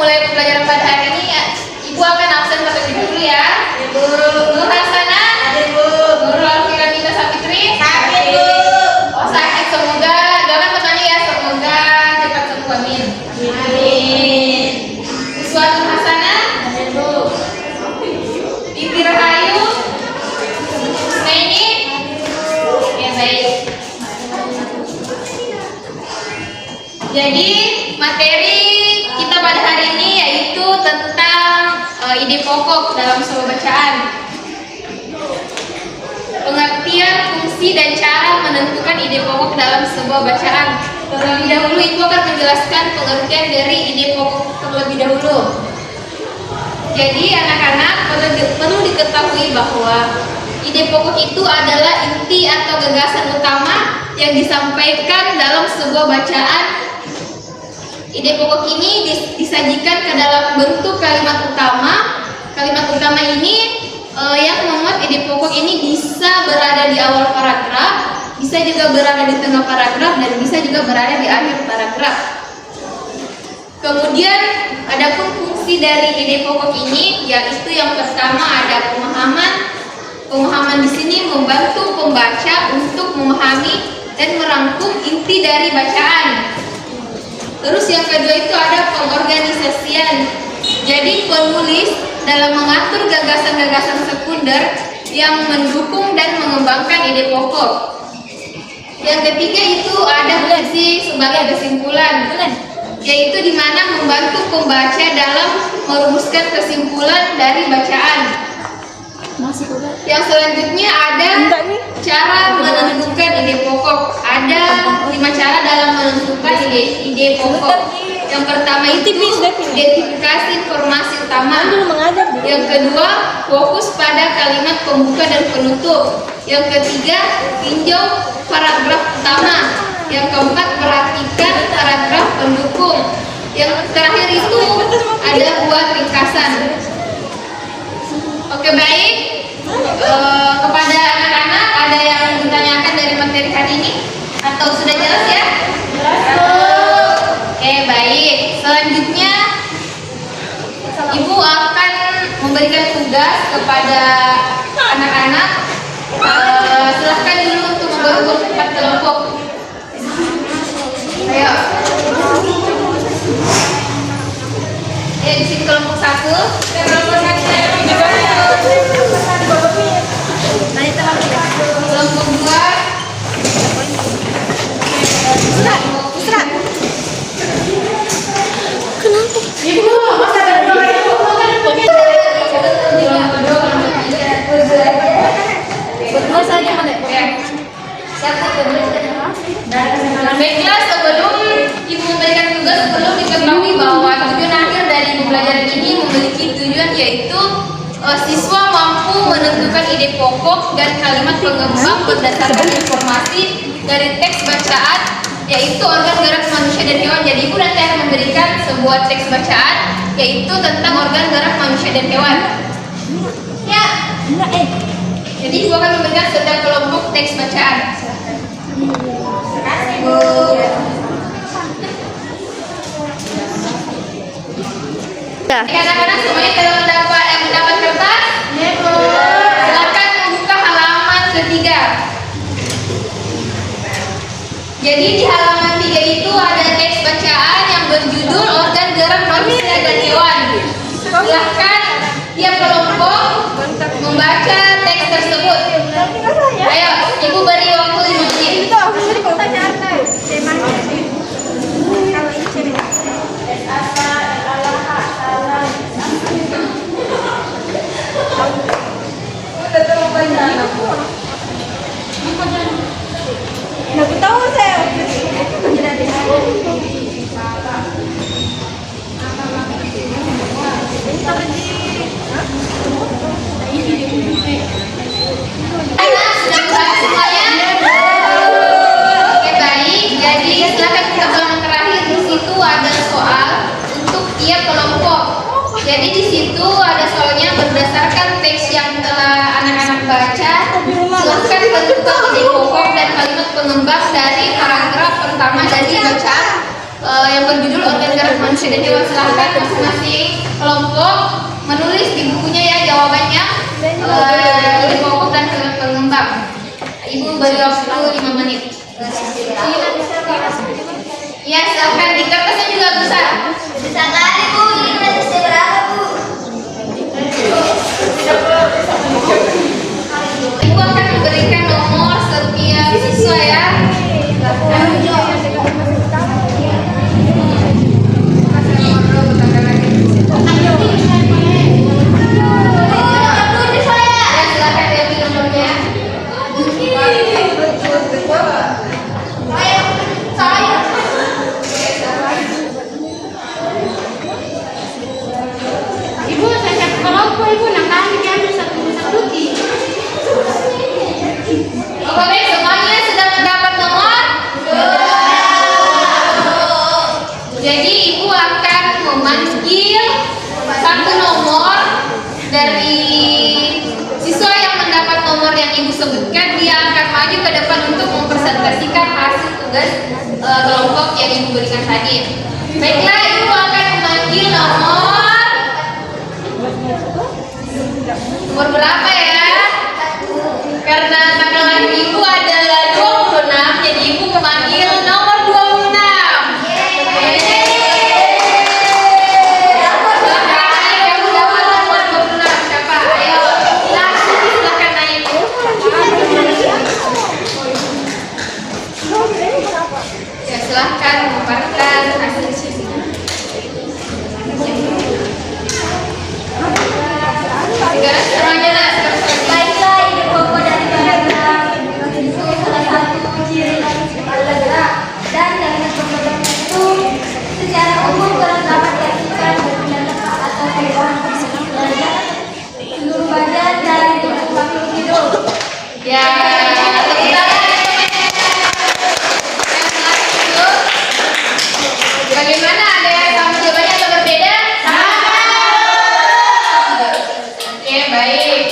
memulai pembelajaran pada hari ini, ya, Ibu akan absen sampai dulu ya. Ibu Nur Hasanah, Ibu Nurul Alfianita Sapitri, sakit Bu. Oh sakit, semoga jangan bertanya ya, semoga cepat sembuh, amin. Amin. Uswa Nur Hasanah, Ibu. Titi Rahayu, Neni, ya baik. Jadi materi kita pada hari ini yaitu tentang ide pokok dalam sebuah bacaan. Pengertian, fungsi, dan cara menentukan ide pokok dalam sebuah bacaan. Terlebih dahulu Ibu akan menjelaskan pengertian dari ide pokok terlebih dahulu. Jadi anak-anak perlu diketahui bahwa ide pokok itu adalah inti atau gagasan utama yang disampaikan dalam sebuah bacaan. Ide pokok ini disajikan ke dalam bentuk kalimat utama. Kalimat utama ini yang memuat ide pokok ini bisa berada di awal paragraf, bisa juga berada di tengah paragraf, dan bisa juga berada di akhir paragraf. Kemudian adapun fungsi dari ide pokok ini yaitu yang pertama ada pemahaman. Pemahaman di sini membantu pembaca untuk memahami dan merangkum inti dari bacaan. Terus yang kedua itu ada pengorganisasian. Jadi penulis dalam mengatur gagasan-gagasan sekunder yang mendukung dan mengembangkan ide pokok. Yang ketiga itu ada fungsi sebagai kesimpulan, yaitu di mana membantu pembaca dalam merumuskan kesimpulan dari bacaan. Yang selanjutnya ada cara menentukan ide pokok. Ada 5 cara dalam menentukan ide pokok. Yang pertama itu identifikasi informasi utama. Yang kedua, fokus pada kalimat pembuka dan penutup. Yang ketiga, tinjau paragraf utama. Yang keempat, perhatikan paragraf pendukung. Yang terakhir itu ada buat ringkasan. Oke, baik. Kepada anak-anak ada yang ditanyakan dari materi hari ini atau sudah jelas ya? Oke, baik. Selanjutnya Ibu akan memberikan tugas kepada anak-anak. Silahkan dulu untuk membentuk 4 kelompok. Ayo. Ya, di sini kelompok 1. Kelompok 2. Ibu, masa ada dua baiklah, sebelum Ibu memberikan tugas, perlu diketahui bahwa tujuan akhir dari pembelajaran ini memiliki tujuan yaitu siswa mampu menentukan ide pokok dan kalimat pengembang berdasarkan informasi dari teks bacaan, yaitu organ gerak manusia dan hewan. Jadi Ibu nanti akan memberikan sebuah teks bacaan yaitu tentang organ gerak manusia dan hewan. Ya. Jadi Ibu akan memberikan setiap kelompok teks bacaan. Terima kasih Bu. Anak-anak semuanya telah mendapat kertas? Ya Bu. Silakan membuka halaman ketiga. Jadi di halaman 3 itu ada teks bacaan yang berjudul organ gerak manusia dan hewan. Silahkan tiap kelompok membaca teks tersebut. Ayo, Ibu beri waktu 5 menit. Aku tahu saya. Oke, baik. Jadi silakan kita halaman terakhir. Di situ ada soal untuk tiap kelompok. Jadi di situ ada soalnya berdasarkan teks yang telah anak-anak baca. Silahkan tentukan ide pokok dan kalimat pengembang dari paragraf pertama dari bacaan. yang berjudul Organ Gerak Manusia dan Hewan. Silahkan masing-masing kelompok menulis di bukunya ya jawabannya, ide pokok dan pengembang. Ibu beri waktu 5 menit. Ya, silahkan di kertasnya juga besar. Bisa kali Bu, ini kertasnya berapa Bu? Ibu akan memberikan nomor setiap siswa ya. Oke, semuanya sudah mendapat nomor? Jadi ibu akan memanggil satu nomor dari siswa yang mendapat nomor yang ibu sebutkan. Dia akan maju ke depan untuk mempresentasikan hasil tugas kelompok yang ibu berikan tadi. Baiklah, ibu akan memanggil nomor berapa ya? Karena tanggal lahir ibu adalah 26, jadi ibu memanggil nomor 26. Kamu dapat nomor 26. Siapa? Ayo, silakan naik. Ya, silahkan memaparkan hasil sisinya. Sekarang semuanya lah. Baiklah, ide pokok dari paragraf itu salah satu ciri kepala gerak dan kalimat pembedahan itu secara umum kurang dapat diartikan benda atau hewan bersejarah seluruh badan dari tubuh makhluk hidup. Ya, bagaimana? Ada yang sama jawabannya atau berbeda? Sama. Oke, baik.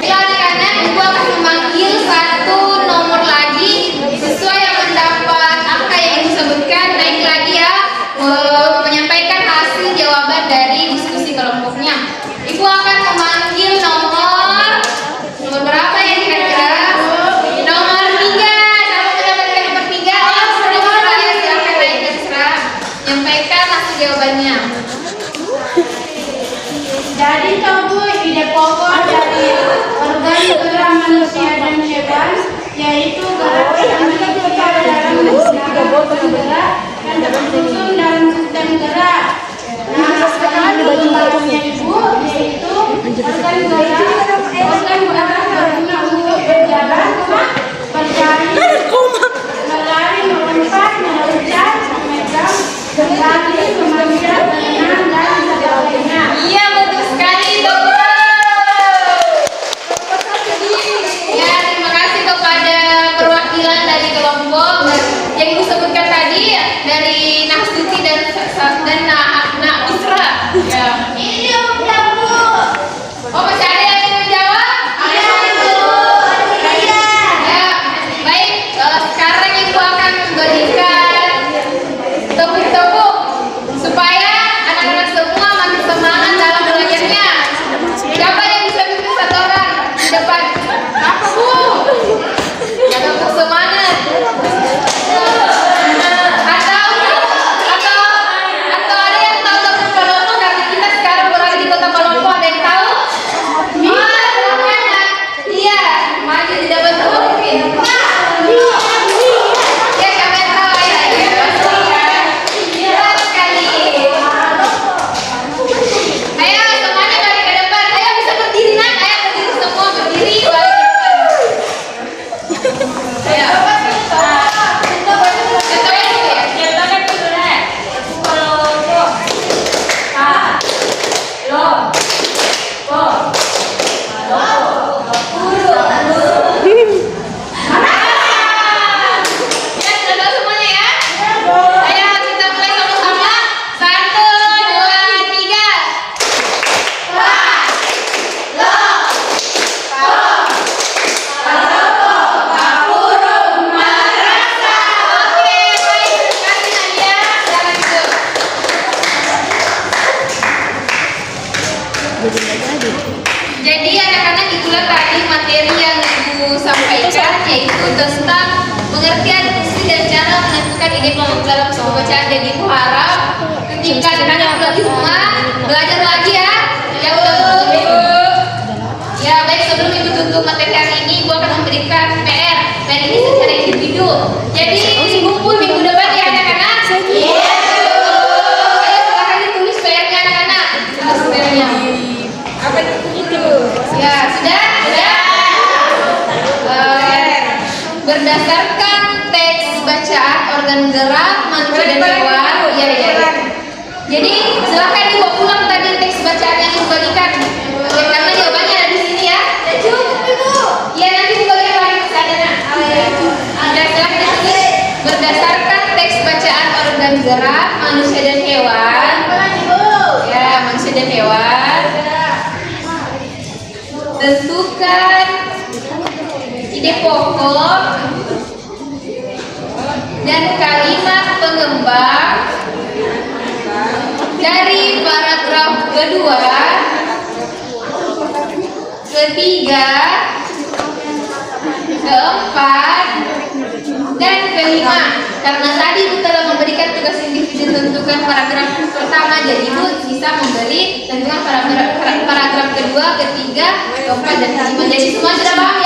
Karena ibu akan memanggil satu nomor lagi sesuai yang mendapat angka yang ibu sebutkan, naik lagi ya, menyampaikan hasil jawaban dari diskusi kelompoknya. Ibu akan memanggil nomor berapa ya kira-kira? Nomor 3. Siapa mendapatkan nomor 3? Oh, sudah ya, silahkan naik ke serah, menyampaikan hasil jawabannya. Jadi tahu ide pokok dari organ gerak manusia dan hewan, yaitu gerak yang manusia dalam melaksanakan gerak dan tersusun dalam sistem gerak. Nah, sekarang pengembangnya ibu yaitu organ gerak berguna untuk berjalan, berlari, melompat, meloncat, memegang, berlari, memanjat, berenang dan sebagainya. Iya, betul sekali, dokter. Ya, terima kasih kepada perwakilan dari kelompok yang ibu sebutkan tadi dari Nahstuti dan Nak Isra. Ya. Ini udah Bu. Oh, masih ada yang ingin menjawab? Iya. tentang pengertian fungsi dan cara menentukan ide pokok dalam sebuah bacaan. Jadi ibu harap ketika anak-anak pulang di rumah belajar lagi ya. Ya ya baik, sebelum ibu tutup materi hari ini, ibu akan memberikan PR ini secara individu. Jadi dikumpul minggu depan ya anak-anak. Ayo silahkan ditulis PR-nya anak-anak. Tulis PR-nya. Apa itu? Ya sudah. Berdasarkan teks bacaan organ gerak manusia dan hewan. Ya. Jadi silahkan dibawa pulang tadi teks bacaan yang dibagikan. Oke, karena jawabannya ada di sini ya. Cukup Ibu. Ya, nanti dibagikan lagi ke sana. Ada silahkan ditulis berdasarkan teks bacaan organ gerak manusia dan hewan. Ya, manusia dan hewan. Tentukan ide pokok dan kalimat pengembang dari paragraf kedua, ketiga, keempat, dan kelima. Karena tadi Ibu telah memberikan tugas individu tentukan paragraf pertama, jadi Ibu bisa memberi tentukan paragraf kedua, ketiga, keempat, dan kelima. Jadi semua sudah paham